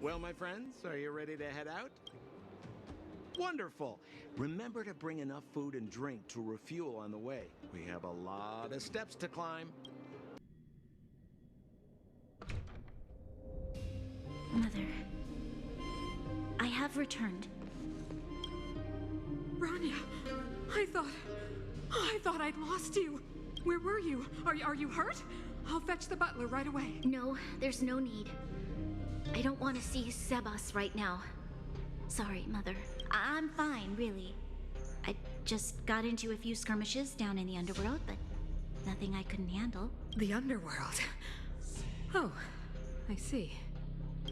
Well, my friends, are you ready to head out? Wonderful. Remember to bring enough food and drink to refuel on the way. We have a lot of steps to climb. Mother, I have returned. Bronya, I thought I'd lost you. Where were you? Are you hurt? I'll fetch the butler right away. No, there's no need. I don't want to see Sebas right now. Sorry, Mother. I'm fine, really. I just got into a few skirmishes down in the underworld, but nothing I couldn't handle. The underworld? Oh, I see.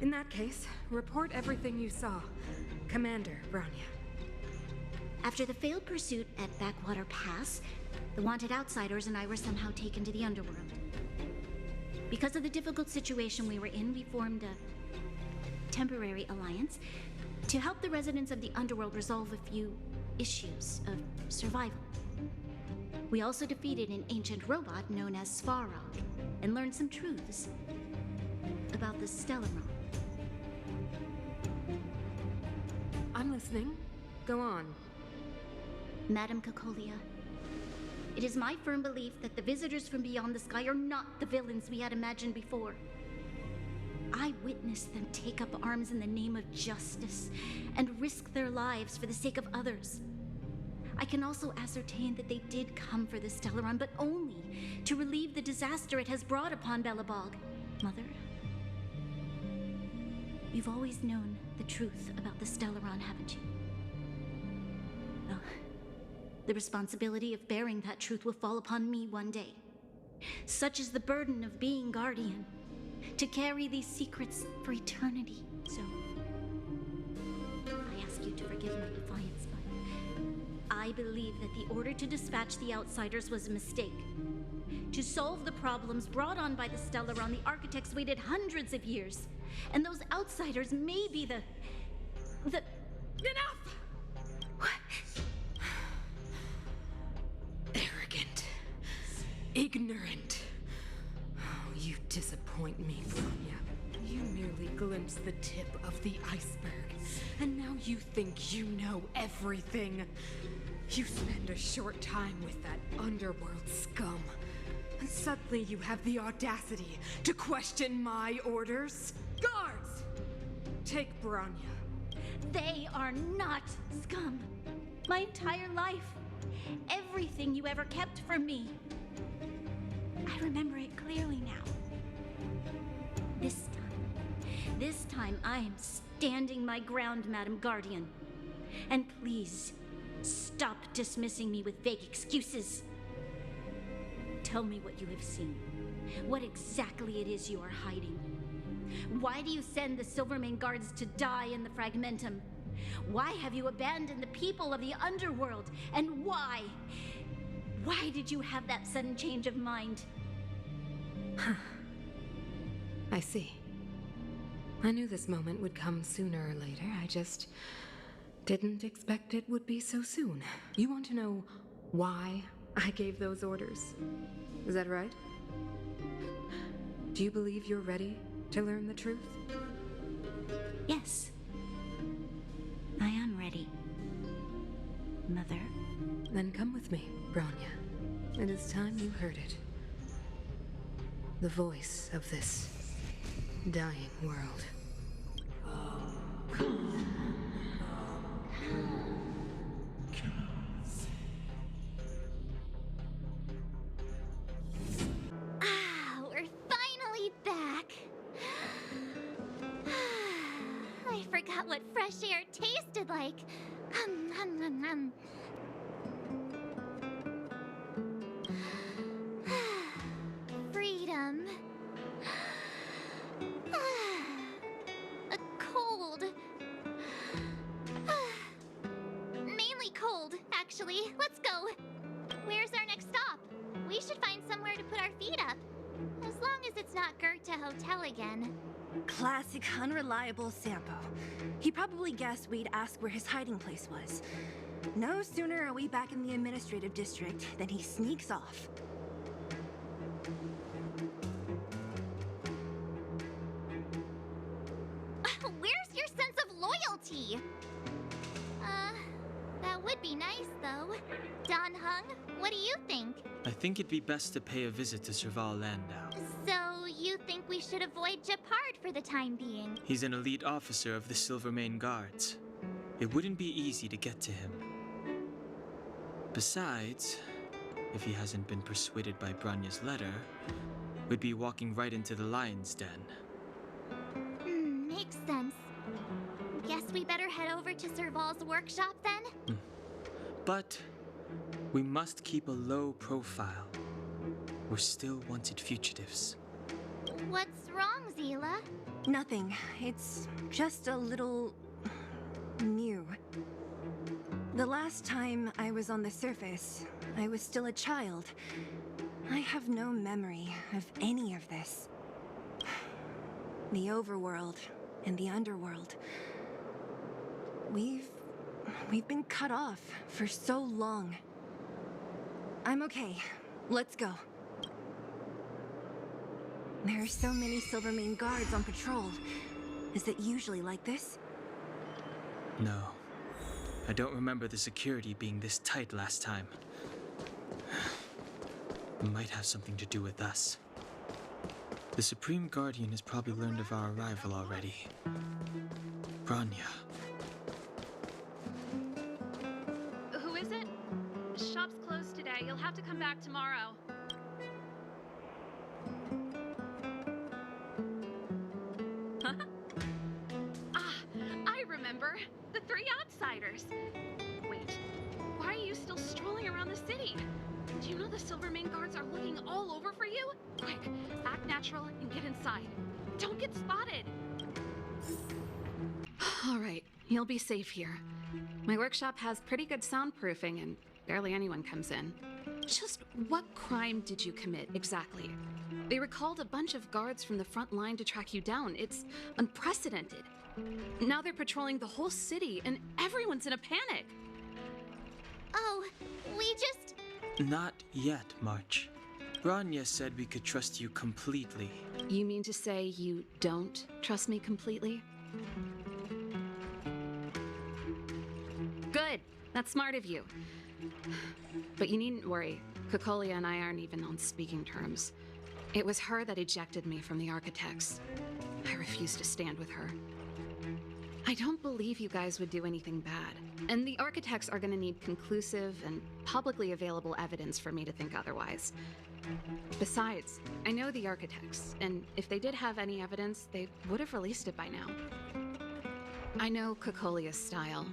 In that case, report everything you saw. Commander Bronya. After the failed pursuit at Backwater Pass, the wanted outsiders and I were somehow taken to the underworld. Because of the difficult situation we were in, we formed a temporary alliance to help the residents of the underworld resolve a few issues of survival. We also defeated an ancient robot known as Serval and learned some truths about the Stellaron. I'm listening. Go on. Madam Cocolia, it is my firm belief that the visitors from beyond the sky are not the villains we had imagined before. I witnessed them take up arms in the name of justice and risk their lives for the sake of others. I can also ascertain that they did come for the Stellaron, but only to relieve the disaster it has brought upon Belobog. Mother, you've always known the truth about the Stellaron, haven't you? Well, the responsibility of bearing that truth will fall upon me one day. Such is the burden of being guardian, to carry these secrets for eternity. So, I ask you to forgive my defiance, but I believe that the order to dispatch the outsiders was a mistake. To solve the problems brought on by the Stellaron, the architects waited hundreds of years, and those outsiders may be the... Enough! Arrogant. Ignorant. Oh, you disappoint me, Bronya. You merely glimpsed the tip of the iceberg, and now you think you know everything. You spend a short time with that underworld scum, and suddenly you have the audacity to question my orders? Guards! Take Bronya. They are not scum. My entire life, everything you ever kept from me. I remember it clearly now. This time I am standing my ground, Madam Guardian. And please, stop dismissing me with vague excuses. Tell me what you have seen. What exactly it is you are hiding. Why do you send the Silvermane guards to die in the Fragmentum? Why have you abandoned the people of the underworld? And why? Why did you have that sudden change of mind? I see. I knew this moment would come sooner or later. I just didn't expect it would be so soon. You want to know why I gave those orders? Is that right? Do you believe you're ready to learn the truth? Yes. I am ready, Mother. Then come with me, Bronya. It is time you heard it. The voice of this dying world. We're finally back. I forgot what fresh air tasted like. Freedom. Cold. Mainly cold, actually. Let's go. Where's our next stop? We should find somewhere to put our feet up. As long as it's not Goethe Hotel again. Classic unreliable Sampo. He probably guessed we'd ask where his hiding place was. No sooner are we back in the administrative district than he sneaks off. Where's your sense of loyalty? That would be nice, though. Don Hung, what do you think? I think it'd be best to pay a visit to Serval land now. So, you think we should avoid Japard for the time being? He's an elite officer of the Silvermane Guards. It wouldn't be easy to get to him. Besides, if he hasn't been persuaded by Branya's letter, we'd be walking right into the lion's den. Makes sense. Guess we better head over to Serval's workshop then? But we must keep a low profile. We're still wanted fugitives. What's wrong, Zila? Nothing. It's just a little... new. The last time I was on the surface, I was still a child. I have no memory of any of this. The overworld and the underworld. We've been cut off for so long. I'm okay. Let's go. There are so many Silvermane guards on patrol. Is it usually like this? No. I don't remember the security being this tight last time. It might have something to do with us. The Supreme Guardian has probably learned of our arrival already. Branya. Who is it? Shop's closed today. You'll have to come back tomorrow. Huh? I remember. The three outsiders. Wait, why are you still strolling around the city? Do you know the Silvermane guards are looking all over for you? Quick, act natural and get inside. Don't get spotted. All right, you'll be safe here. My workshop has pretty good soundproofing and barely anyone comes in. Just what crime did you commit exactly? They recalled a bunch of guards from the front line to track you down. It's unprecedented. Now they're patrolling the whole city and everyone's in a panic. Oh, we just... Not yet, March. Branya said we could trust you completely. You mean to say you don't trust me completely? Good. That's smart of you. But you needn't worry. Kokolia and I aren't even on speaking terms. It was her that ejected me from the Architects. I refused to stand with her. I don't believe you guys would do anything bad. And the Architects are gonna need conclusive and publicly available evidence for me to think otherwise. Besides, I know the Architects, and if they did have any evidence, they would have released it by now. I know Kokolia's style.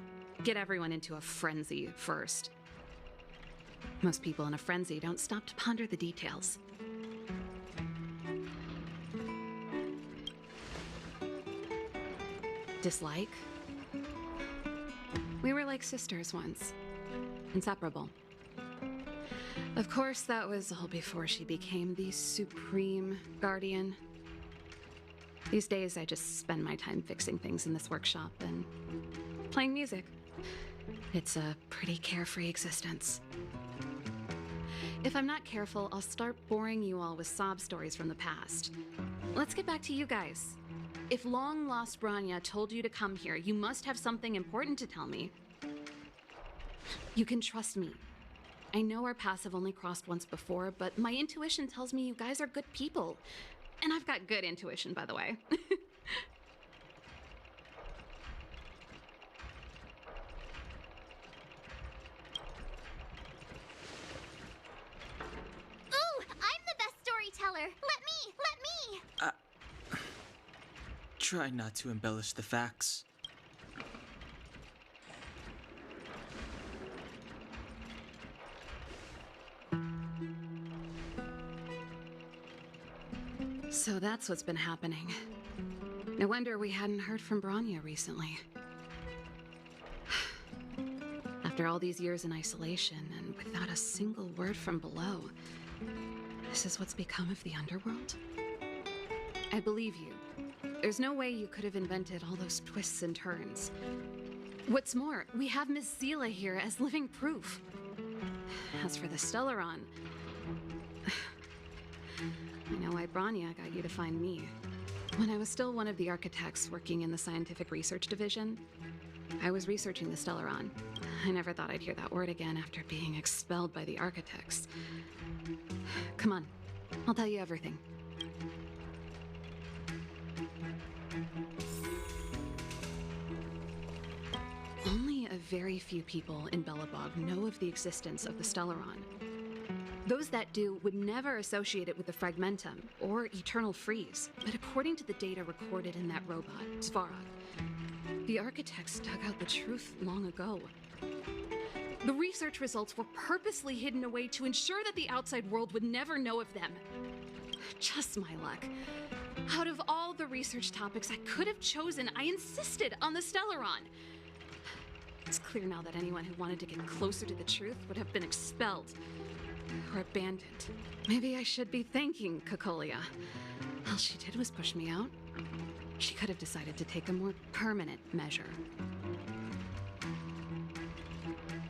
Get everyone into a frenzy first. Most people in a frenzy don't stop to ponder the details. Dislike? We were like sisters once. Inseparable. Of course, that was all before she became the Supreme Guardian. These days, I just spend my time fixing things in this workshop and playing music. It's a pretty carefree existence. If I'm not careful, I'll start boring you all with sob stories from the past. Let's get back to you guys. If long-lost Branya told you to come here, you must have something important to tell me. You can trust me. I know our paths have only crossed once before, but my intuition tells me you guys are good people. And I've got good intuition, by the way. Ooh, I'm the best storyteller. Let me! Try not to embellish the facts. So that's what's been happening. No wonder we hadn't heard from Branya recently. After all these years in isolation and without a single word from below, this is what's become of the underworld? I believe you. There's no way you could have invented all those twists and turns. What's more, we have Miss Zila here as living proof. As for the Stellaron, I know why Branya got you to find me. When I was still one of the architects working in the scientific research division, I was researching the Stellaron. I never thought I'd hear that word again after being expelled by the architects. Come on, I'll tell you everything. Only a very few people in Belobog know of the existence of the Stellaron. Those that do would never associate it with the Fragmentum or Eternal Freeze. But according to the data recorded in that robot, Svarog, the architects dug out the truth long ago. The research results were purposely hidden away to ensure that the outside world would never know of them. Just my luck. Out of all the research topics I could have chosen, I insisted on the Stellaron. It's clear now that anyone who wanted to get closer to the truth would have been expelled or abandoned. Maybe I should be thanking Cocolia. All she did was push me out. She could have decided to take a more permanent measure.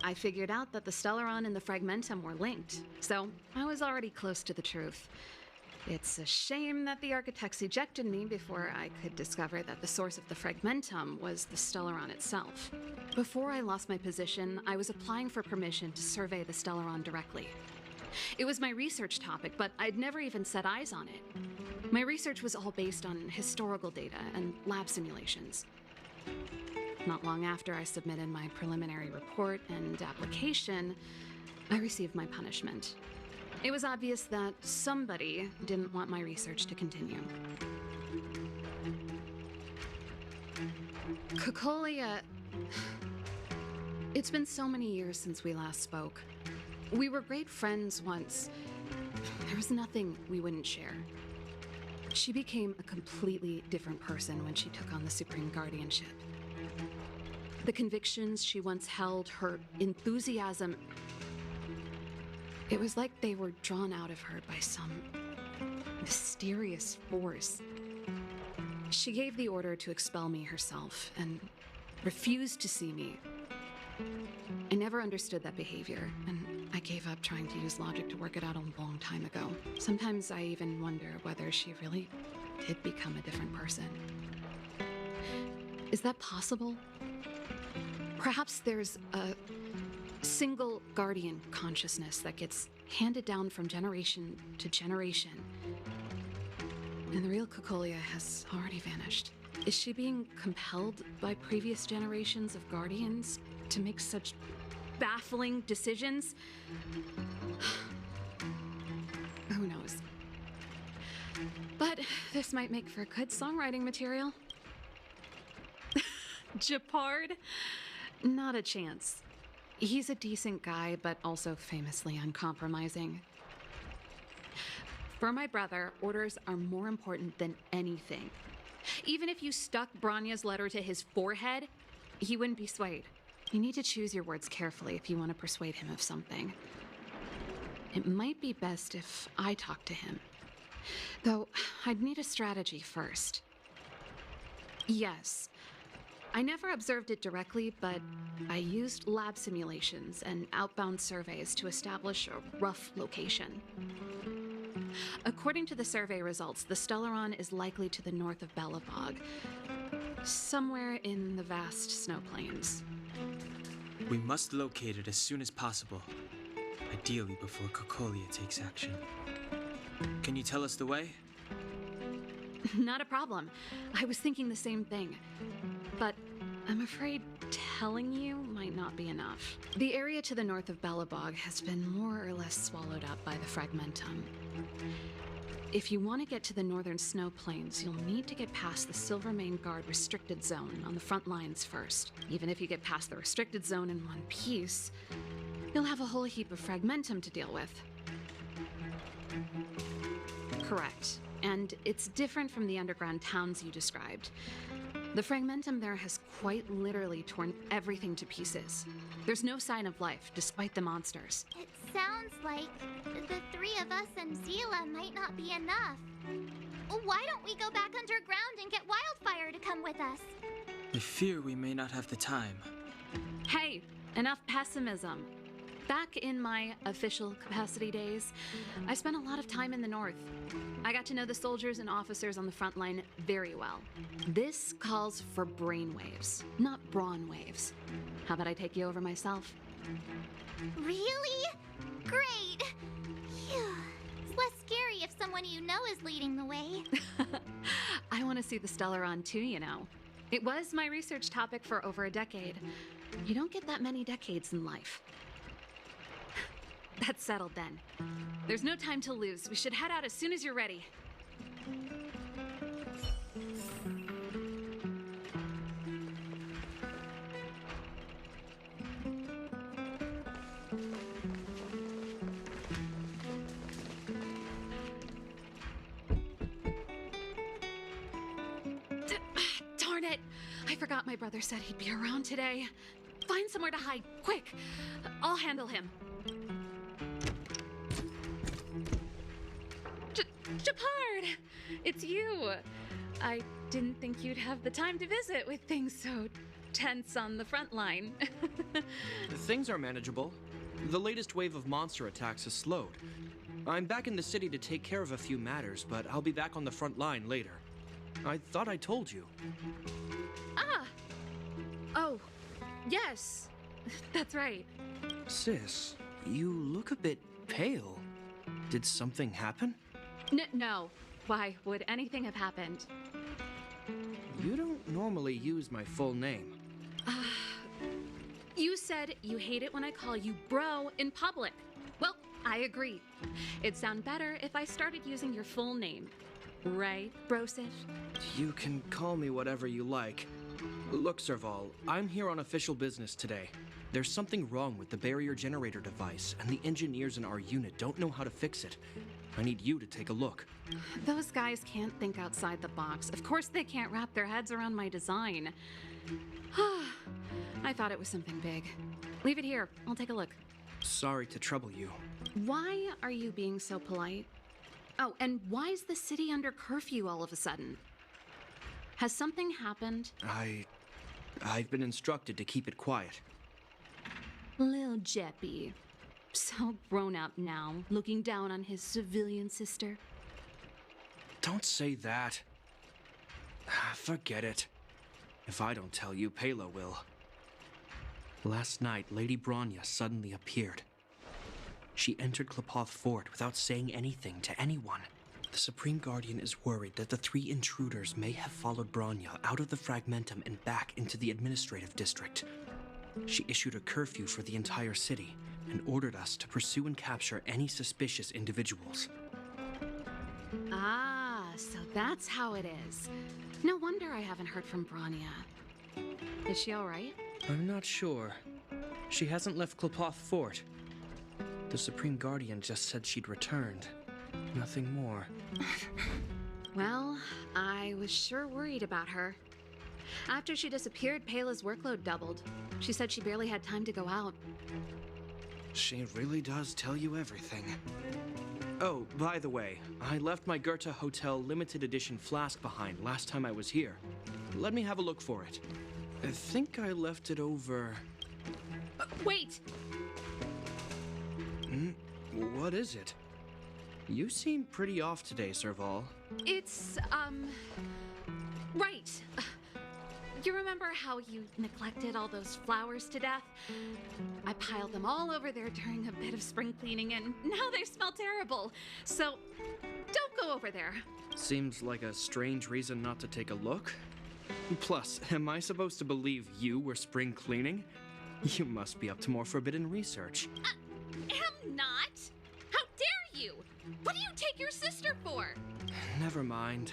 I figured out that the Stellaron and the Fragmentum were linked, so I was already close to the truth. It's a shame that the architects ejected me before I could discover that the source of the Fragmentum was the Stellaron itself. Before I lost my position, I was applying for permission to survey the Stellaron directly. It was my research topic, but I'd never even set eyes on it. My research was all based on historical data and lab simulations. Not long after I submitted my preliminary report and application, I received my punishment. It was obvious that somebody didn't want my research to continue. Cocolia... It's been so many years since we last spoke. We were great friends once. There was nothing we wouldn't share. She became a completely different person when she took on the Supreme Guardianship. The convictions she once held, her enthusiasm, it was like they were drawn out of her by some mysterious force. She gave the order to expel me herself and refused to see me. I never understood that behavior, and I gave up trying to use logic to work it out a long time ago. Sometimes I even wonder whether she really did become a different person. Is that possible? Perhaps there's a single guardian consciousness that gets handed down from generation to generation, and the real Cocolia has already vanished. Is she being compelled by previous generations of guardians to make such baffling decisions? Who knows? But this might make for good songwriting material. Japard? Not a chance. He's a decent guy, but also famously uncompromising. For my brother, orders are more important than anything. Even if you stuck Branya's letter to his forehead, he wouldn't be swayed. You need to choose your words carefully if you want to persuade him of something. It might be best if I talk to him. Though, I'd need a strategy first. Yes. I never observed it directly, but I used lab simulations and outbound surveys to establish a rough location. According to the survey results, the Stellaron is likely to the north of Belobog, somewhere in the vast snow plains. We must locate it as soon as possible, ideally before Cocolia takes action. Can you tell us the way? Not a problem. I was thinking the same thing. But I'm afraid telling you might not be enough. The area to the north of Belobog has been more or less swallowed up by the Fragmentum. If you want to get to the northern snow plains, you'll need to get past the Silvermane Guard restricted zone on the front lines first. Even if you get past the restricted zone in one piece, you'll have a whole heap of Fragmentum to deal with. Correct. And it's different from the underground towns you described. The Fragmentum there has quite literally torn everything to pieces. There's no sign of life, despite the monsters. It sounds like the three of us and Zila might not be enough. Why don't we go back underground and get Wildfire to come with us? I fear we may not have the time. Hey, enough pessimism. Back in my official capacity days, I spent a lot of time in the north. I got to know the soldiers and officers on the front line very well. This calls for brainwaves, not brawn waves. How about I take you over myself? Really? Great! Phew. It's less scary if someone you know is leading the way. I want to see the Stellaron too, you know. It was my research topic for over a decade. You don't get that many decades in life. That's settled then. There's no time to lose. We should head out as soon as you're ready. Darn it! I forgot my brother said he'd be around today. Find somewhere to hide, quick! I'll handle him. Japard! It's you! I didn't think you'd have the time to visit with things so tense on the front line. Things are manageable. The latest wave of monster attacks has slowed. I'm back in the city to take care of a few matters, but I'll be back on the front line later. I thought I told you. Ah! Oh, yes. That's right. Sis, you look a bit pale. Did something happen? No. Why would anything have happened? You don't normally use my full name. You said you hate it when I call you bro in public. Well, I agree. It'd sound better if I started using your full name. Right, Brosif? You can call me whatever you like. Look, Serval, I'm here on official business today. There's something wrong with the barrier generator device, and the engineers in our unit don't know how to fix it. I need you to take a look. Those guys can't think outside the box. Of course they can't wrap their heads around my design. I thought it was something big. Leave it here. I'll take a look. Sorry to trouble you. Why are you being so polite? Oh, and why is the city under curfew all of a sudden? Has something happened? I've been instructed to keep it quiet. Lil Jeppy. So grown up now, looking down on his civilian sister. Don't say that. Forget it. If I don't tell you, Pela will. Last night, Lady Bronya suddenly appeared. She entered Klapoth Fort without saying anything to anyone. The Supreme Guardian is worried that the 3 intruders may have followed Bronya out of the Fragmentum and back into the administrative district. She issued a curfew for the entire city and ordered us to pursue and capture any suspicious individuals. Ah, so that's how it is. No wonder I haven't heard from Bronya. Is she all right? I'm not sure. She hasn't left Klapoth Fort. The Supreme Guardian just said she'd returned. Nothing more. Well, I was sure worried about her. After she disappeared, Pela's workload doubled. She said she barely had time to go out. She really does tell you everything. Oh, by the way, I left my Goethe Hotel limited edition flask behind last time I was here. Let me have a look for it. I think I left it over... Wait! What is it? You seem pretty off today, Serval. It's, right. You remember how you neglected all those flowers to death? I piled them all over there during a bit of spring cleaning, and now they smell terrible. So, don't go over there. Seems like a strange reason not to take a look. Plus, am I supposed to believe you were spring cleaning? You must be up to more forbidden research. Am not? How dare you? What do you take your sister for? Never mind.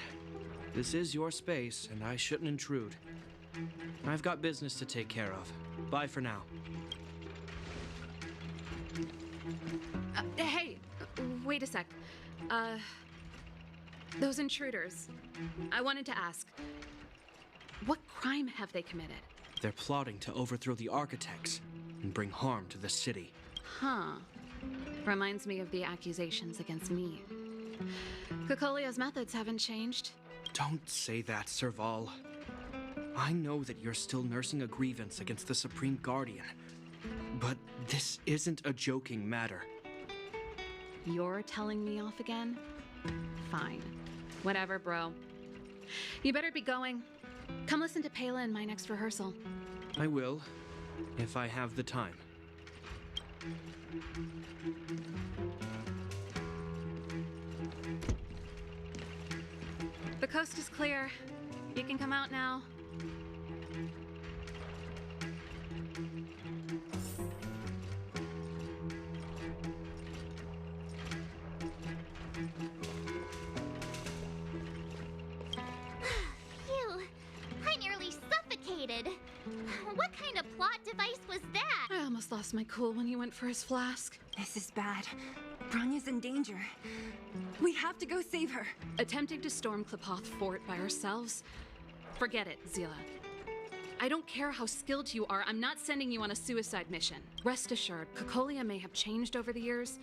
This is your space, and I shouldn't intrude. I've got business to take care of. Bye for now. Hey, wait a sec. Those intruders. I wanted to ask, what crime have they committed? They're plotting to overthrow the architects and bring harm to the city. Huh. Reminds me of the accusations against me. Kokolia's methods haven't changed. Don't say that, Serval. I know that you're still nursing a grievance against the Supreme Guardian, But this isn't a joking matter. You're telling me off again? Fine. Whatever, bro. You better be going. Come listen to Pela in my next rehearsal. I will, if I have the time. The coast is clear. You can come out now. Phew, I nearly suffocated. What kind of plot device was that? I almost lost my cool when he went for his flask. This is bad. Bronya's in danger. We have to go save her. Attempting to storm Klipoth Fort by ourselves? Forget it, Zila. I don't care how skilled you are, I'm not sending you on a suicide mission. Rest assured, Cocolia may have changed over the years,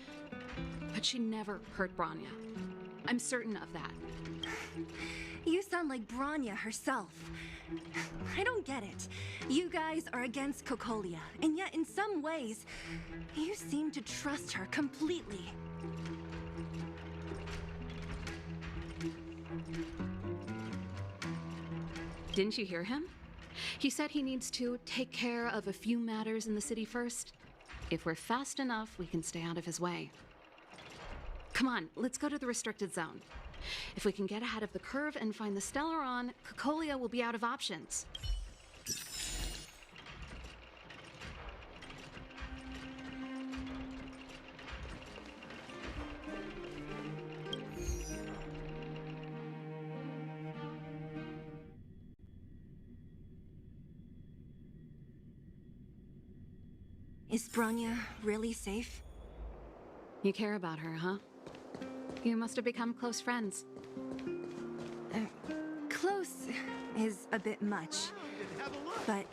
but she never hurt Bronya. I'm certain of that. You sound like Bronya herself. I don't get it. You guys are against Cocolia, and yet in some ways, you seem to trust her completely. Didn't you hear him? He said he needs to take care of a few matters in the city first. If we're fast enough, we can stay out of his way. Come on, let's go to the restricted zone. If we can get ahead of the curve and find the Stellaron, Cocolia will be out of options. Is Bronya really safe? You care about her, huh? You must have become close friends. Close is a bit much, but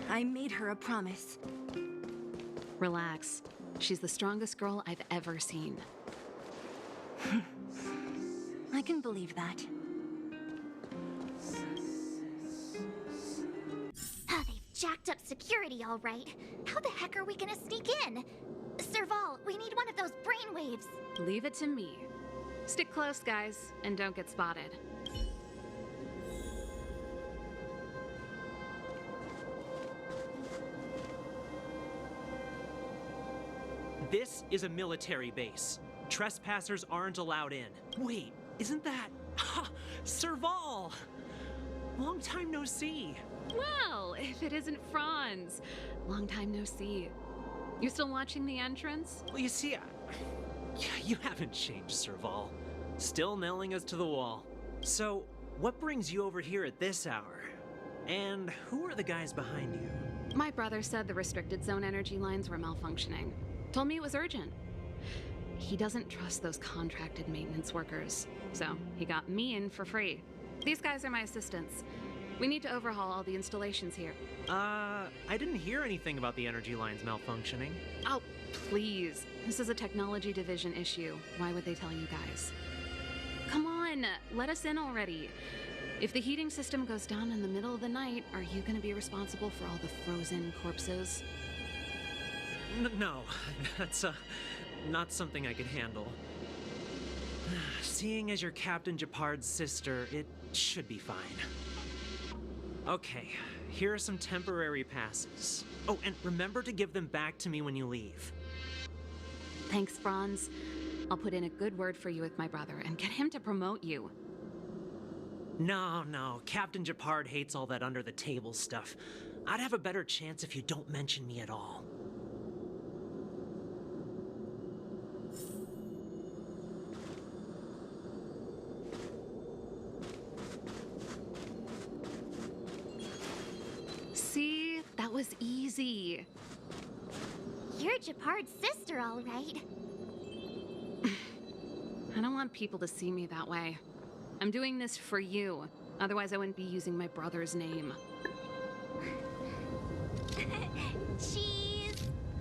I made her a promise. Relax. She's the strongest girl I've ever seen. I can believe that. Oh, they've jacked up security all right. How the heck are we gonna sneak in? Serval, we need one of those brainwaves. Leave it to me. Stick close, guys, and don't get spotted. This is a military base. Trespassers aren't allowed in. Wait, isn't that... Serval! Long time no see. Well, if it isn't Franz. Long time no see. You still watching the entrance? Well, you see, you haven't changed, Serval. Still nailing us to the wall. So, what brings you over here at this hour? And who are the guys behind you? My brother said the restricted zone energy lines were malfunctioning. Told me it was urgent. He doesn't trust those contracted maintenance workers, so he got me in for free. These guys are my assistants. We need to overhaul all the installations here. I didn't hear anything about the energy lines malfunctioning. Oh, please. This is a technology division issue. Why would they tell you guys? Come on, let us in already. If the heating system goes down in the middle of the night, are you gonna be responsible for all the frozen corpses? No, that's not something I could handle. Seeing as you're Captain Japard's sister, it should be fine. Okay, here are some temporary passes. Oh, and remember to give them back to me when you leave. Thanks, Franz. I'll put in a good word for you with my brother and get him to promote you. No, Captain Japard hates all that under-the-table stuff. I'd have a better chance if you don't mention me at all. See? That was easy. You're Japard's sister, all right. I don't want people to see me that way. I'm doing this for you. Otherwise, I wouldn't be using my brother's name. Cheese!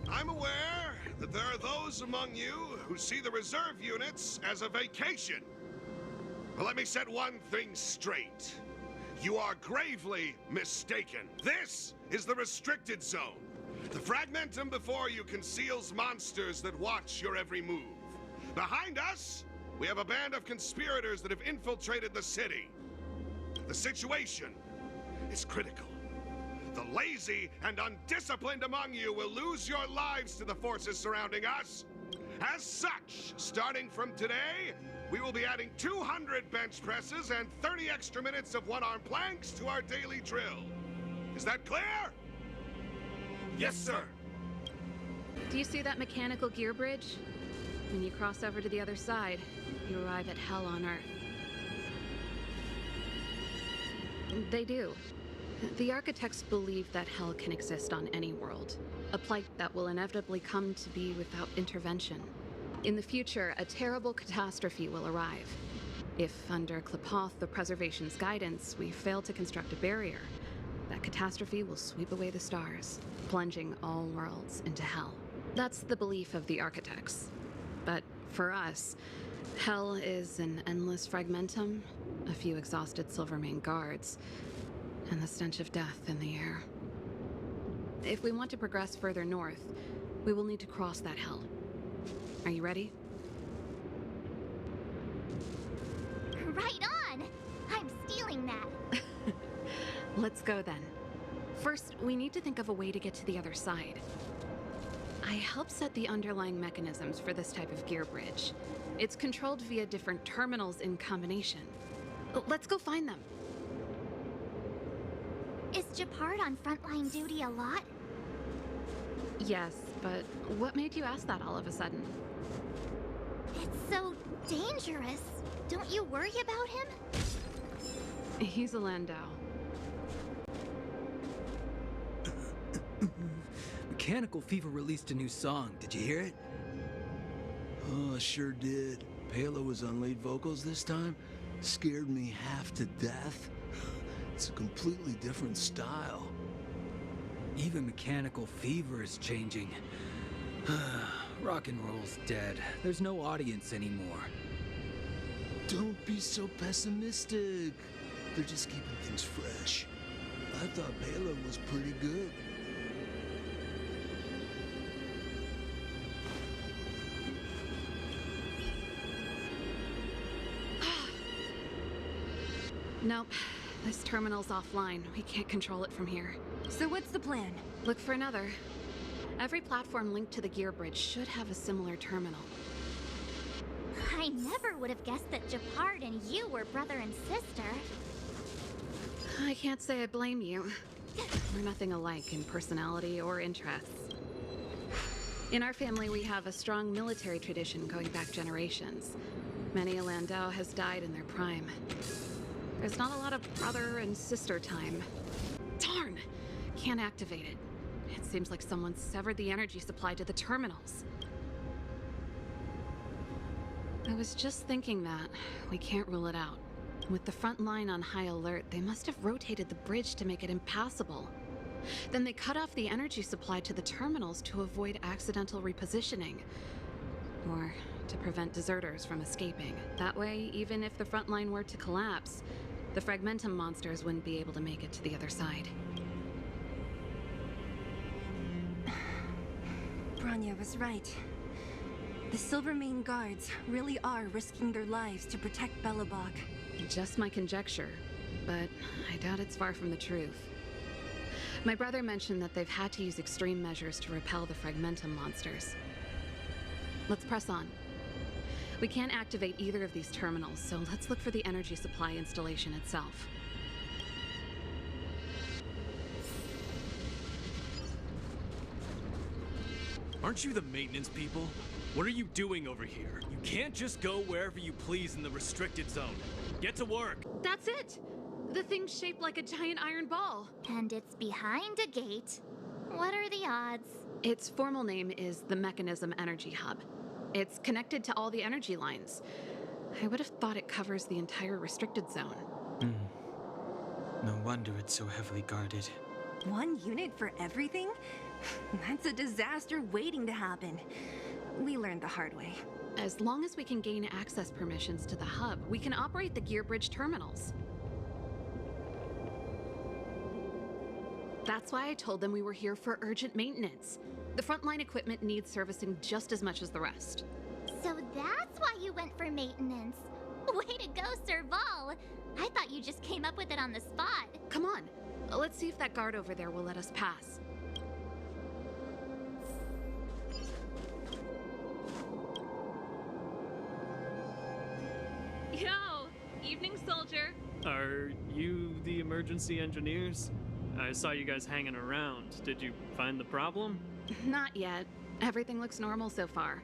I'm aware that there are those among you who see the reserve units as a vacation. But let me set one thing straight. You are gravely mistaken. This is the restricted zone. The fragmentum before you conceals monsters that watch your every move. Behind us, we have a band of conspirators that have infiltrated the city. The situation is critical. The lazy and undisciplined among you will lose your lives to the forces surrounding us. As such, starting from today, we will be adding 200 bench presses and 30 extra minutes of one-arm planks to our daily drill. Is that clear? Yes, sir. Do you see that mechanical gear bridge? When you cross over to the other side, you arrive at Hell on Earth. They do. The architects believe that Hell can exist on any world, a plight that will inevitably come to be without intervention. In the future, a terrible catastrophe will arrive. If, under Klepoth, the Preservation's guidance, we fail to construct a barrier, that catastrophe will sweep away the stars, plunging all worlds into Hell. That's the belief of the architects. But for us, Hell is an endless fragmentum, a few exhausted Silvermane guards, and the stench of death in the air. If we want to progress further north, we will need to cross that Hell. Are you ready? Right on! I'm stealing that. Let's go then. First, we need to think of a way to get to the other side. I helped set the underlying mechanisms for this type of gear bridge. It's controlled via different terminals in combination. Let's go find them. Is Japard on frontline duty a lot? Yes, but what made you ask that all of a sudden? It's so dangerous. Don't you worry about him? He's a Landau. Mechanical Fever released a new song. Did you hear it? Oh, I sure did. Palo was on lead vocals this time. Scared me half to death. It's a completely different style. Even Mechanical Fever is changing. Rock and roll's dead. There's no audience anymore. Don't be so pessimistic. They're just keeping things fresh. I thought Palo was pretty good. Nope. This terminal's offline. We can't control it from here. So what's the plan? Look for another. Every platform linked to the gear bridge should have a similar terminal. I never would have guessed that Japard and you were brother and sister. I can't say I blame you. We're nothing alike in personality or interests. In our family, we have a strong military tradition going back generations. Many a Landau has died in their prime. There's not a lot of brother and sister time. Darn! Can't activate it. It seems like someone severed the energy supply to the terminals. I was just thinking that. We can't rule it out. With the front line on high alert, they must have rotated the bridge to make it impassable. Then they cut off the energy supply to the terminals to avoid accidental repositioning. Or to prevent deserters from escaping. That way, even if the front line were to collapse, the fragmentum monsters wouldn't be able to make it to the other side. Bronya was right. The Silvermane guards really are risking their lives to protect Belobog. Just my conjecture, but I doubt it's far from the truth. My brother mentioned that they've had to use extreme measures to repel the fragmentum monsters. Let's press on. We can't activate either of these terminals, so let's look for the energy supply installation itself. Aren't you the maintenance people? What are you doing over here? You can't just go wherever you please in the restricted zone. Get to work! That's it! The thing's shaped like a giant iron ball. And it's behind a gate. What are the odds? Its formal name is the Mechanism Energy Hub. It's connected to all the energy lines. I would have thought it covers the entire restricted zone. No wonder it's so heavily guarded. One unit for everything? That's a disaster waiting to happen. We learned the hard way. As long as we can gain access permissions to the hub, we can operate the gear bridge terminals. That's why I told them we were here for urgent maintenance. The frontline equipment needs servicing just as much as the rest. So that's why you went for maintenance. Way to go, Serval. I thought you just came up with it on the spot. Come on, let's see if that guard over there will let us pass. Yo, evening soldier. Are you the emergency engineers? I saw you guys hanging around. Did you find the problem? Not yet. Everything looks normal so far.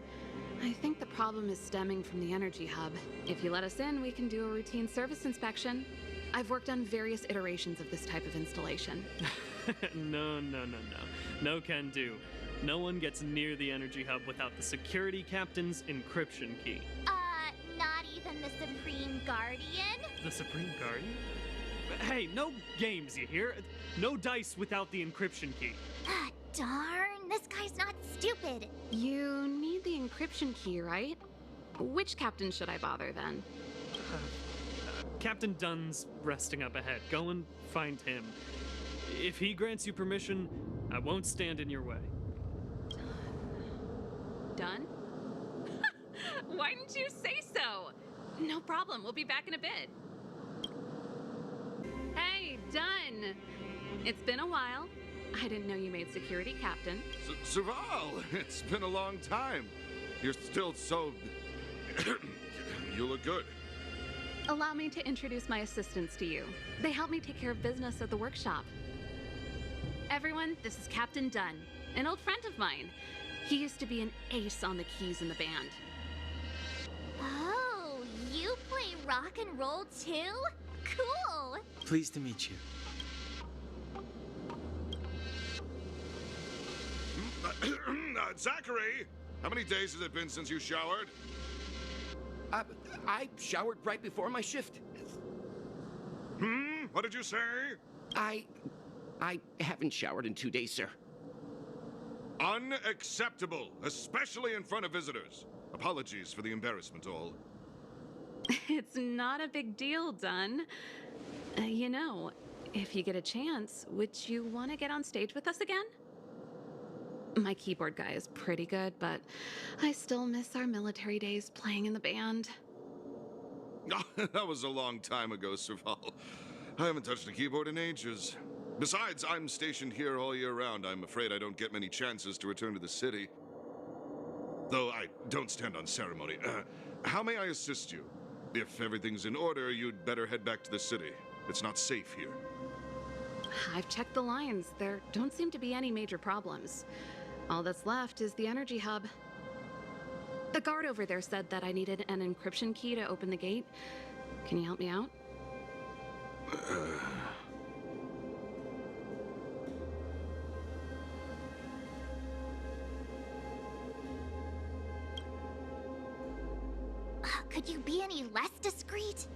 I think the problem is stemming from the energy hub. If you let us in, we can do a routine service inspection. I've worked on various iterations of this type of installation. No. No can do. No one gets near the energy hub without the security captain's encryption key. Not even the Supreme Guardian? The Supreme Guardian? Hey, no games, you hear? No dice without the encryption key. Darn, this guy's not stupid. You need the encryption key, right? Which captain should I bother then? Captain Dunn's resting up ahead. Go and find him. If he grants you permission, I won't stand in your way. Done? Why didn't you say so? No problem, we'll be back in a bit. Hey, Dunn! It's been a while. I didn't know you made security captain. Serval, it's been a long time. You're still so... You look good. Allow me to introduce my assistants to you. They help me take care of business at the workshop. Everyone, this is Captain Dunn, an old friend of mine. He used to be an ace on the keys in the band. Oh, you play rock and roll too? Cool! Pleased to meet you. Zachary, how many days has it been since you showered? I showered right before my shift. What did you say? I haven't showered in 2 days, sir. Unacceptable, especially in front of visitors. Apologies for the embarrassment, all. It's not a big deal, Dunn. You know, if you get a chance, would you want to get on stage with us again? My keyboard guy is pretty good, but I still miss our military days playing in the band. That was a long time ago, Serval. I haven't touched a keyboard in ages. Besides, I'm stationed here all year round. I'm afraid I don't get many chances to return to the city. Though I don't stand on ceremony. How may I assist you? If everything's in order, you'd better head back to the city. It's not safe here. I've checked the lines. There don't seem to be any major problems. All that's left is the energy hub. The guard over there said that I needed an encryption key to open the gate. Can you help me out? Could you be any less discreet?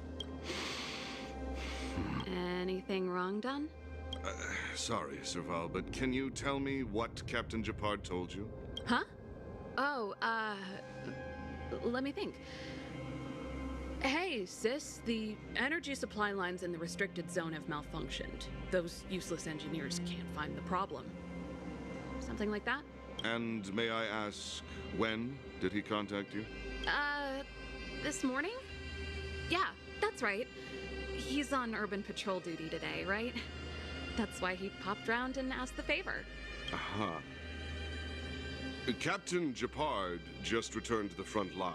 Anything wrong, Dunn? Sorry, Serval, but can you tell me what Captain Japard told you? Huh? Oh, let me think. Hey, sis, the energy supply lines in the restricted zone have malfunctioned. Those useless engineers can't find the problem. Something like that? And may I ask, when did he contact you? This morning? Yeah, that's right. He's on urban patrol duty today, right? That's why he popped round and asked the favor. Aha. Captain Japard just returned to the front line.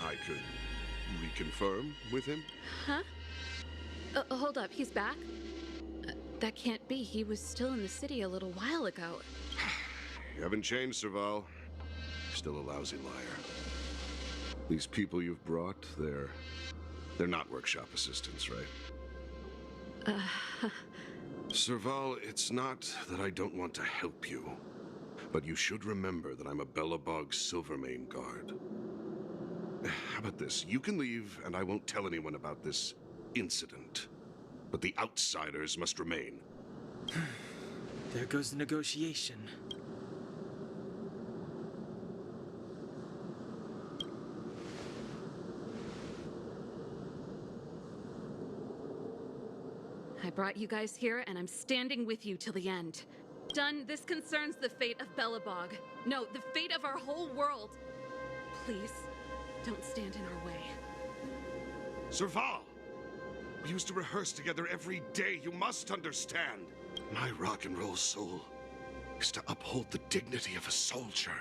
I could reconfirm with him? Huh? Hold up, he's back? That can't be. He was still in the city a little while ago. You haven't changed, Serval. Still a lousy liar. These people you've brought, they're not workshop assistants, right? Serval, it's not that I don't want to help you, but you should remember that I'm a Belobog Silvermane guard. How about this? You can leave, and I won't tell anyone about this incident. But the outsiders must remain. There goes the negotiation. I I brought you guys here, and I'm standing with you till the end. Done, this concerns the fate of Belobog. No, the fate of our whole world. Please, don't stand in our way. Serval! We used to rehearse together every day, you must understand. My rock and roll soul is to uphold the dignity of a soldier.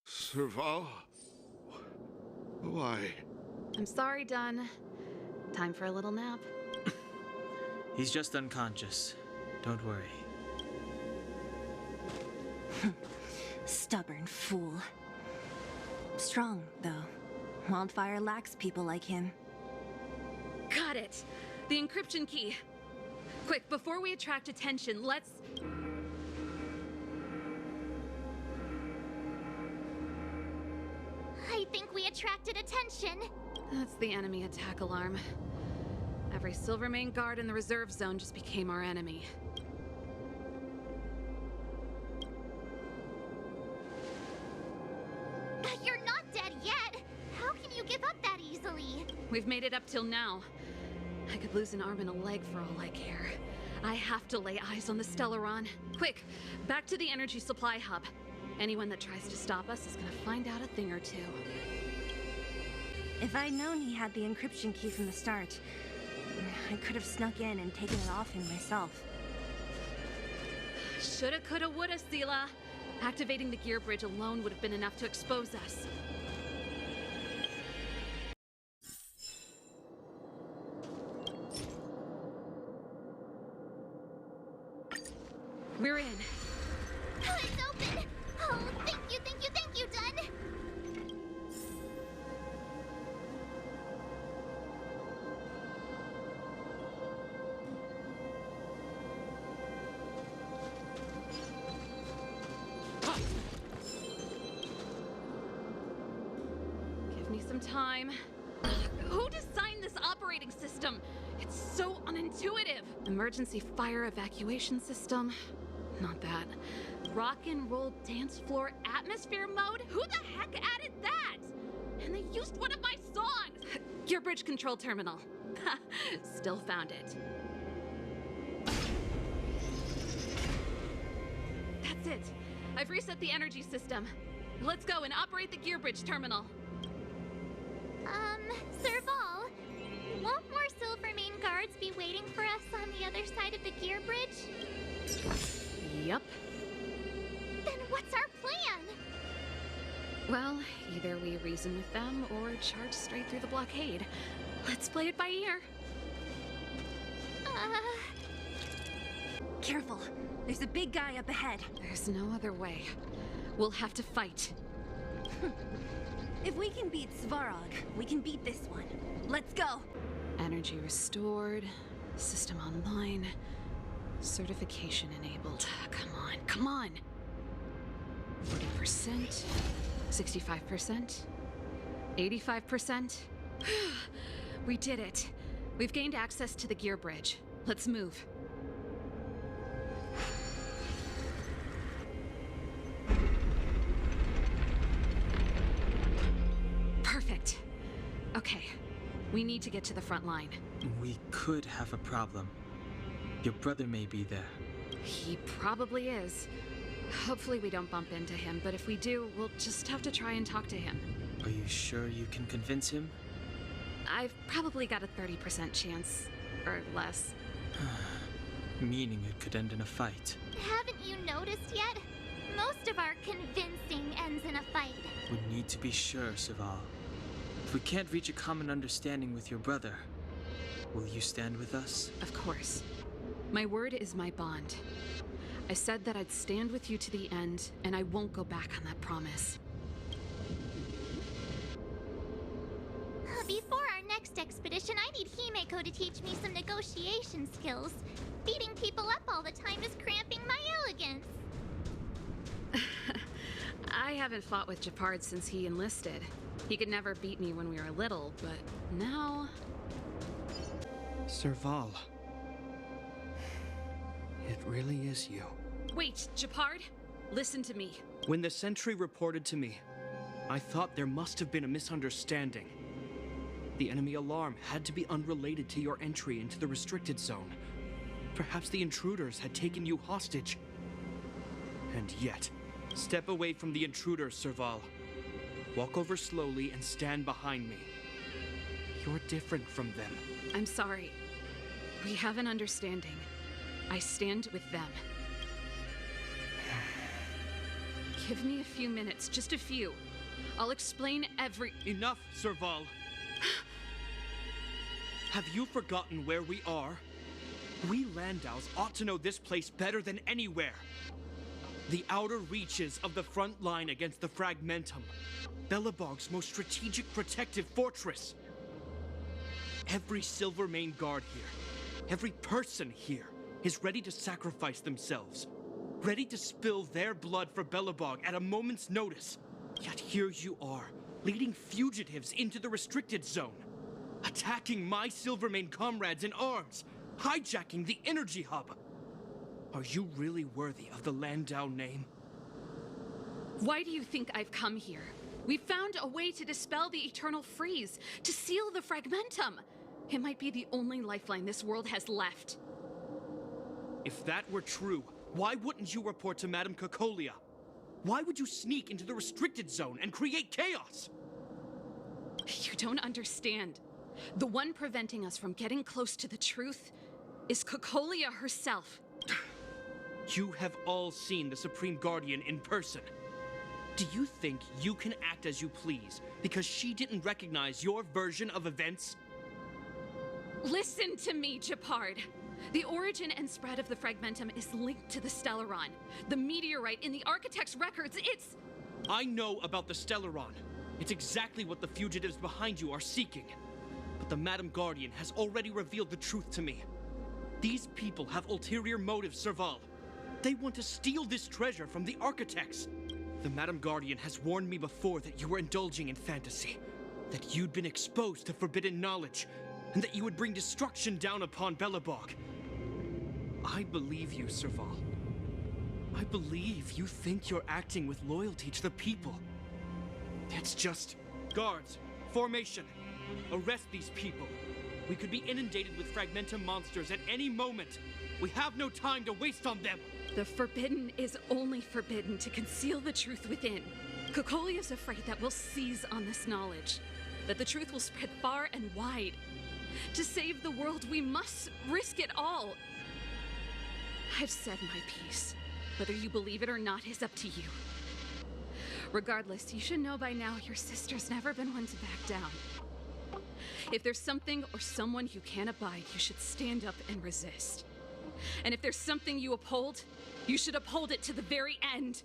Serval? Why? I'm sorry, Dun. Time for a little nap. He's just unconscious. Don't worry. Stubborn fool. Strong, though. Wildfire lacks people like him. Got it! The encryption key! Quick, before we attract attention, let's... I think we attracted attention. That's the enemy attack alarm. Every Silvermane guard in the reserve zone just became our enemy. You're not dead yet! How can you give up that easily? We've made it up till now. I could lose an arm and a leg for all I care. I have to lay eyes on the Stellaron. Quick, back to the energy supply hub. Anyone that tries to stop us is gonna find out a thing or two. If I'd known he had the encryption key from the start, I could have snuck in and taken it off him myself. Shoulda, coulda, woulda, Sela. Activating the gear bridge alone would have been enough to expose us. We're in. Oh, it's open! Oh, thank you, Dun! Give me some time. Who designed this operating system? It's so unintuitive. Emergency fire evacuation system. Not that. Rock and roll dance floor atmosphere mode? Who the heck added that? And they used one of my songs! Gear bridge control terminal. Still found it. That's it. I've reset the energy system. Let's go and operate the gear bridge terminal. Serval, won't more Silvermane guards be waiting for us on the other side of the gear bridge? Yep. Then what's our plan? Well, either we reason with them or charge straight through the blockade. Let's play it by ear. Careful. There's a big guy up ahead. There's no other way. We'll have to fight. If we can beat Svarog, we can beat this one. Let's go! Energy restored. System online. Certification enabled. Come on! 40%. 65%. 85%. We did it. We've gained access to the gear bridge. Let's move. Perfect. Okay. We need to get to the front line. We could have a problem. Your brother may be there. He probably is. Hopefully we don't bump into him, but if we do, we'll just have to try and talk to him. Are you sure you can convince him? I've probably got a 30% chance, or less. Meaning it could end in a fight. Haven't you noticed yet? Most of our convincing ends in a fight. We need to be sure, Serval. If we can't reach a common understanding with your brother, will you stand with us? Of course. My word is my bond. I said that I'd stand with you to the end, and I won't go back on that promise. Before our next expedition, I need Himeko to teach me some negotiation skills. Beating people up all the time is cramping my elegance. I haven't fought with Japard since he enlisted. He could never beat me when we were little, but now... Serval. It really is you. Wait, Japard? Listen to me. When the sentry reported to me, I thought there must have been a misunderstanding. The enemy alarm had to be unrelated to your entry into the restricted zone. Perhaps the intruders had taken you hostage. And yet, step away from the intruders, Serval. Walk over slowly and stand behind me. You're different from them. I'm sorry. We have an understanding. I stand with them. Give me a few minutes, just a few. I'll explain Enough, Serval! Have you forgotten where we are? We Landaus ought to know this place better than anywhere. The outer reaches of the front line against the Fragmentum. Belobog's most strategic protective fortress. Every Silvermane guard here, every person here, is ready to sacrifice themselves. Ready to spill their blood for Belobog at a moment's notice. Yet here you are, leading fugitives into the restricted zone. Attacking my Silvermane comrades in arms. Hijacking the energy hub. Are you really worthy of the Landau name? Why do you think I've come here? We found a way to dispel the eternal freeze, to seal the Fragmentum. It might be the only lifeline this world has left. If that were true, why wouldn't you report to Madame Cocolia? Why would you sneak into the restricted zone and create chaos? You don't understand. The one preventing us from getting close to the truth is Cocolia herself. You have all seen the Supreme Guardian in person. Do you think you can act as you please because she didn't recognize your version of events? Listen to me, Gepard. The origin and spread of the Fragmentum is linked to the Stellaron. The meteorite in the Architect's records, it's... I know about the Stellaron. It's exactly what the fugitives behind you are seeking. But the Madam Guardian has already revealed the truth to me. These people have ulterior motives, Serval. They want to steal this treasure from the Architects. The Madam Guardian has warned me before that you were indulging in fantasy. That you'd been exposed to forbidden knowledge. And that you would bring destruction down upon Belobog. I believe you, Serval. I believe you think you're acting with loyalty to the people. It's just... Guards, formation. Arrest these people. We could be inundated with Fragmentum monsters at any moment. We have no time to waste on them. The forbidden is only forbidden to conceal the truth within. Cocolia's afraid that we'll seize on this knowledge. That the truth will spread far and wide. To save the world, we must risk it all. I've said my piece. Whether you believe it or not is up to you. Regardless, you should know by now your sister's never been one to back down. If there's something or someone you can't abide, you should stand up and resist. And if there's something you uphold, you should uphold it to the very end.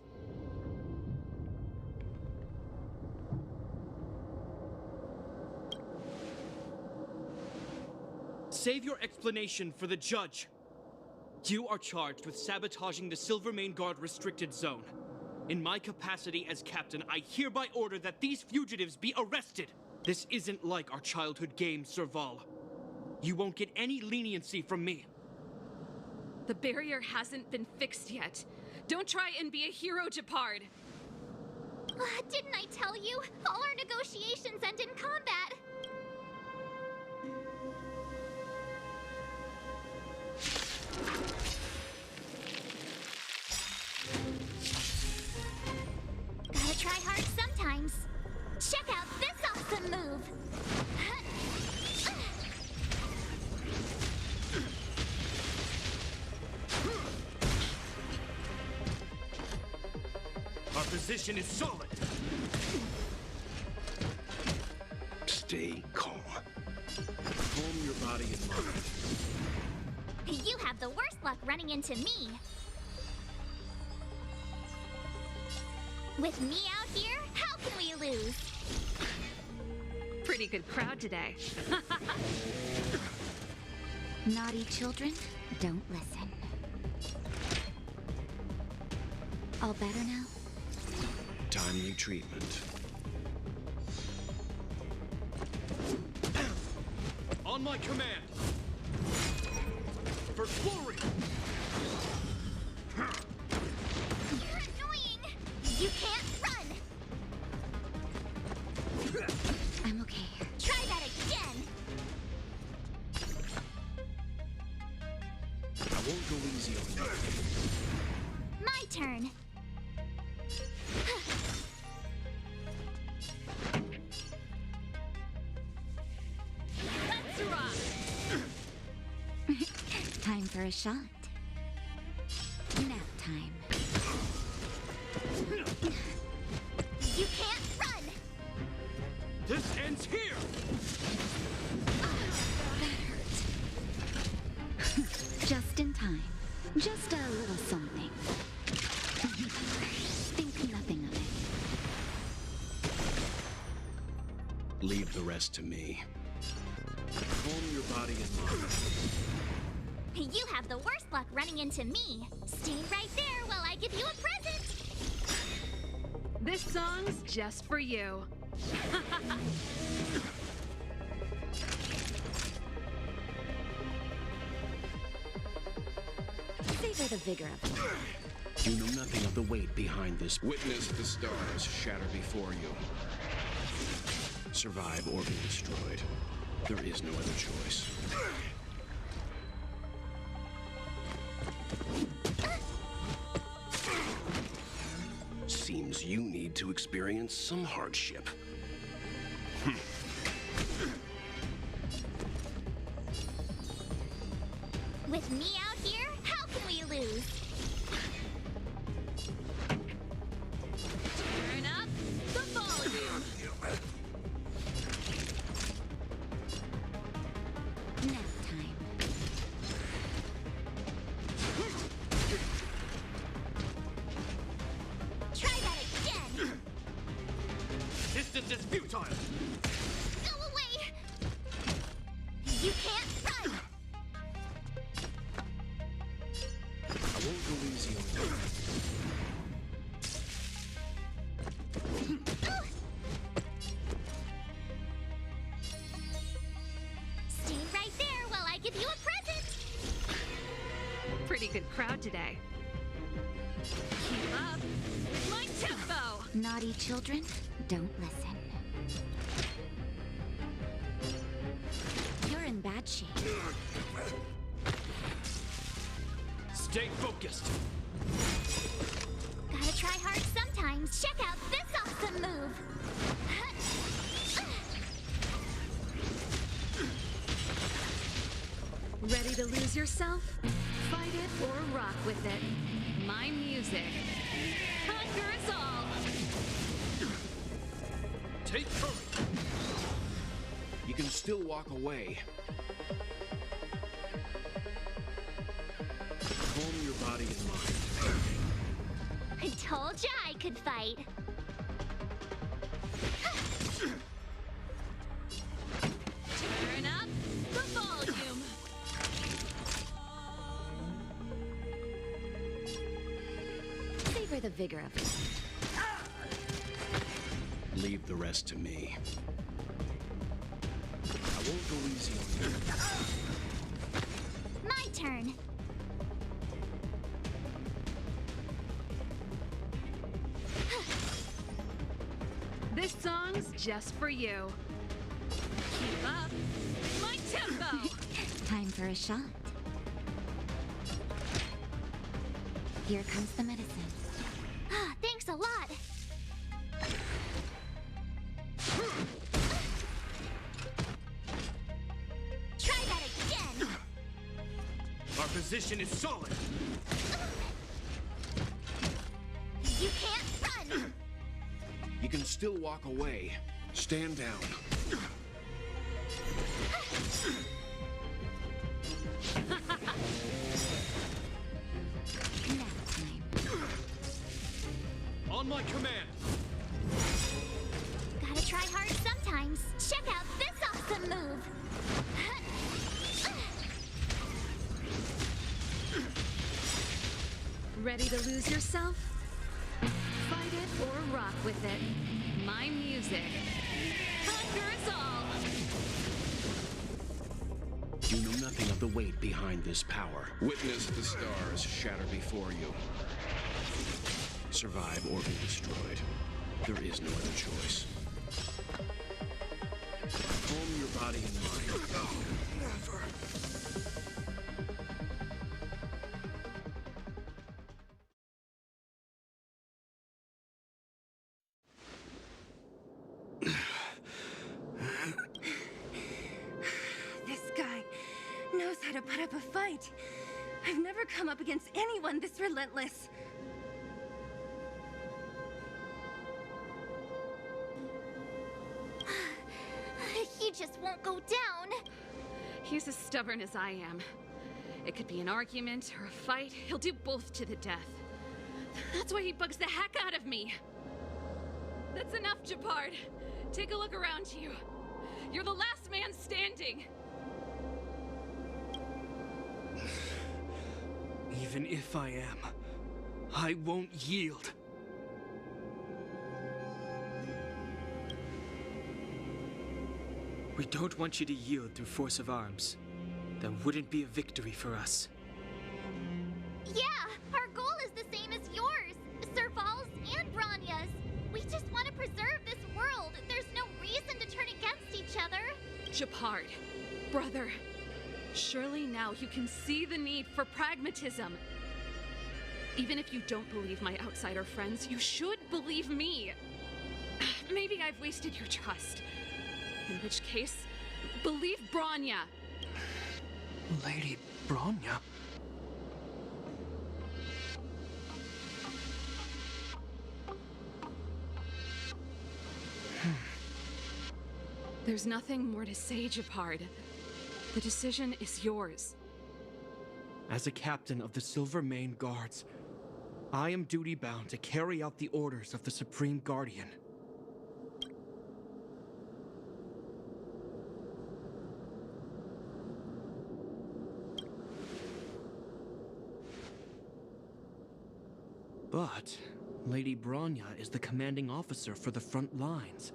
Save your explanation for the judge. You are charged with sabotaging the Silvermane Guard restricted zone. In my capacity as captain, I hereby order that these fugitives be arrested. This isn't like our childhood game, Serval. You won't get any leniency from me. The barrier hasn't been fixed yet. Don't try and be a hero, Gepard. Didn't I tell you? All our negotiations end in combat. Gotta try hard sometimes. Check out this awesome move! Our position is solid. Stay calm. Calm your body and mind. You have the worst luck running into me. With me out here, how can we lose? Pretty good crowd today. Naughty children, don't listen. All better now? Timely treatment. On my command! For glory! You're annoying! You can't run! I'm okay. Try that again! won't go easy on you. My turn. Let's rock! Time for a shot. Nap time. You can't run! This ends here! Just in time. Just a little something. Think nothing of it. Leave the rest to me. Calm your body and mind. You have the worst luck running into me. Stay right there while I give you a present! This song's just for you. Savor the vigor of it. You know nothing of the weight behind this. Witness the stars shatter before you. Survive or be destroyed. There is no other choice. Seems you need to experience some hardship. With me out here, how can we lose? Turn up the volume. Nap time. Try that again! Distance is futile! Go away! You can't run! I won't go easy on you. Stay right there while I give you a present! Pretty good crowd today. Keep up with my tempo! Naughty children, don't listen. You're in bad shape. Stay focused! Gotta try hard sometimes. Check out this awesome move! Ready to lose yourself? Fight it or rock with it. My music conquers all! Take courage! You can still walk away. Calm your body and mind. I told ya I could fight. Turn up the volume! Savor the vigor of it. Leave the rest to me. I won't go easy on you. My turn. This song's just for you. Keep up with my tempo! Time for a shot. Here comes the medicine. Ah, thanks a lot. Try that again. Our position is solid! You can't run. You can still walk away. Stand down. Nap time. On my command! Gotta try hard sometimes. Check out this awesome move. Ready to lose yourself? Fight it or rock with it. My music conquers all! You know nothing of the weight behind this power. Witness the stars shatter before you. Survive or be destroyed. There is no other choice. Calm your body and mind. fight. I've never come up against anyone this relentless. He just won't go down. He's as stubborn as I am. It could be an argument or a fight. He'll do both to the death. That's why he bugs the heck out of me. That's enough, Japard. Take a look around you. You're the last man standing. Even if I am, I won't yield. We don't want you to yield through force of arms. That wouldn't be a victory for us. Yeah, our goal is the same as yours, Serval's and Bronya's. We just want to preserve this world. There's no reason to turn against each other. Japard, brother, surely now you can see the need for pragmatism. Even if you don't believe my outsider friends, you should believe me. Maybe I've wasted your trust. In which case, believe Bronya. Lady Bronya? There's nothing more to say, Japard. The decision is yours. As a captain of the Silvermane Guards, I am duty-bound to carry out the orders of the Supreme Guardian. But Lady Bronya is the commanding officer for the front lines.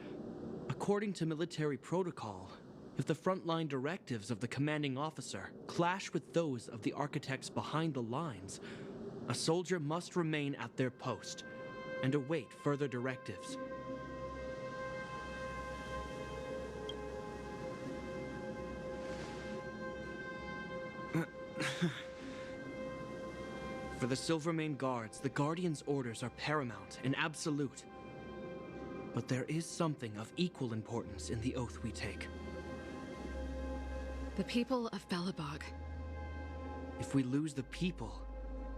According to military protocol, if the frontline directives of the commanding officer clash with those of the architects behind the lines, a soldier must remain at their post and await further directives. For the Silvermane Guards, the Guardian's orders are paramount and absolute. But there is something of equal importance in the oath we take. The people of Belobog. If we lose the people,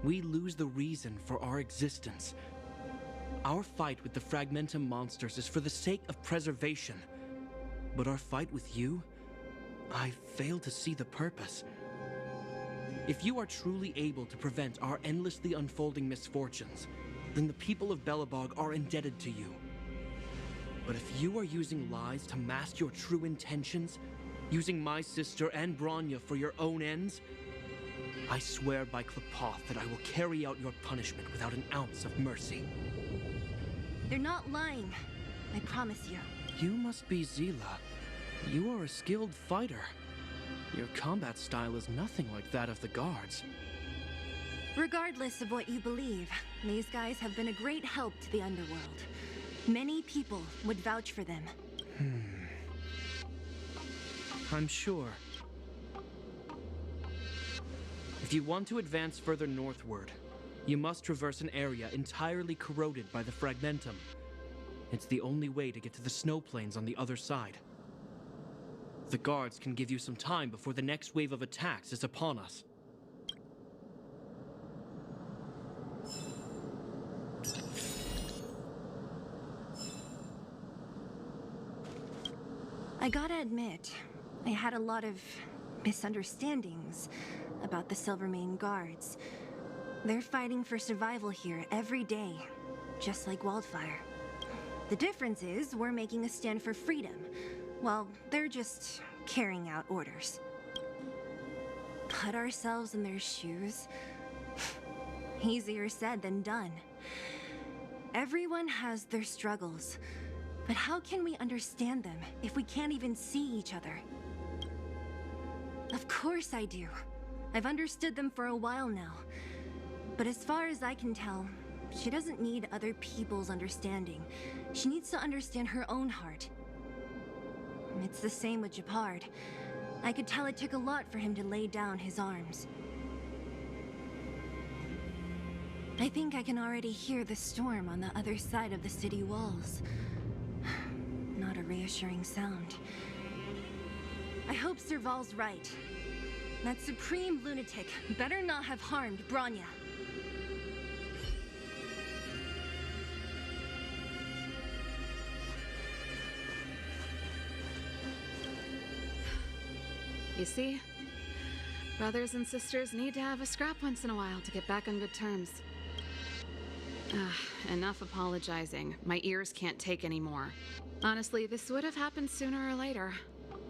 we lose the reason for our existence. Our fight with the Fragmentum monsters is for the sake of preservation. But our fight with you, I fail to see the purpose. If you are truly able to prevent our endlessly unfolding misfortunes, then the people of Belobog are indebted to you. But if you are using lies to mask your true intentions, using my sister and Bronya for your own ends, I swear by Klapoth that I will carry out your punishment without an ounce of mercy. They're not lying. I promise you. You must be Zila. You are a skilled fighter. Your combat style is nothing like that of the guards. Regardless of what you believe, these guys have been a great help to the underworld. Many people would vouch for them. I'm sure. If you want to advance further northward, you must traverse an area entirely corroded by the Fragmentum. It's the only way to get to the snow plains on the other side. The guards can give you some time before the next wave of attacks is upon us. I gotta admit, I had a lot of misunderstandings about the Silvermane Guards. They're fighting for survival here every day, just like Wildfire. The difference is we're making a stand for freedom, while they're just carrying out orders. Put ourselves in their shoes? Easier said than done. Everyone has their struggles, but how can we understand them if we can't even see each other? Of course I do. I've understood them for a while now. But as far as I can tell, she doesn't need other people's understanding. She needs to understand her own heart. It's the same with Japard. I could tell it took a lot for him to lay down his arms. I think I can already hear the storm on the other side of the city walls. Not a reassuring sound. I hope Serval's right. That supreme lunatic better not have harmed Bronya. You see? Brothers and sisters need to have a scrap once in a while to get back on good terms. Enough apologizing. My ears can't take any more. Honestly, this would have happened sooner or later.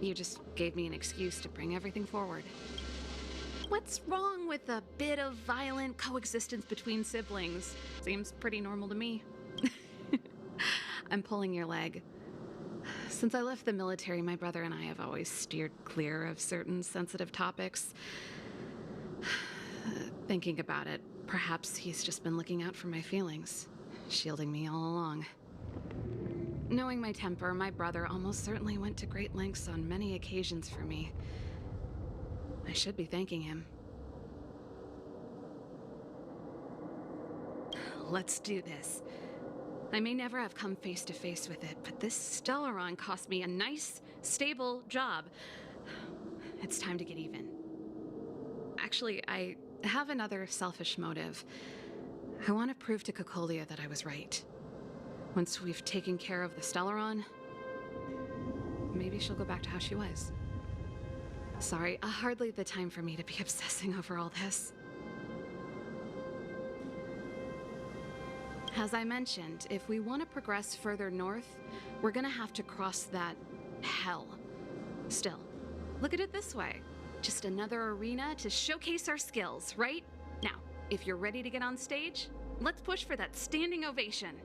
You just gave me an excuse to bring everything forward. What's wrong with a bit of violent coexistence between siblings? Seems pretty normal to me. I'm pulling your leg. Since I left the military, my brother and I have always steered clear of certain sensitive topics. Thinking about it, perhaps he's just been looking out for my feelings, shielding me all along. Knowing my temper, my brother almost certainly went to great lengths on many occasions for me. I should be thanking him. Let's do this. I may never have come face to face with it, but this Stellaron cost me a nice, stable job. It's time to get even. Actually, I have another selfish motive. I want to prove to Cocolia that I was right. Once we've taken care of the Stellaron, maybe she'll go back to how she was. Sorry, hardly the time for me to be obsessing over all this. As I mentioned, if we want to progress further north, we're gonna have to cross that hell. Still, look at it this way. Just another arena to showcase our skills, right? Now, if you're ready to get on stage, let's push for that standing ovation.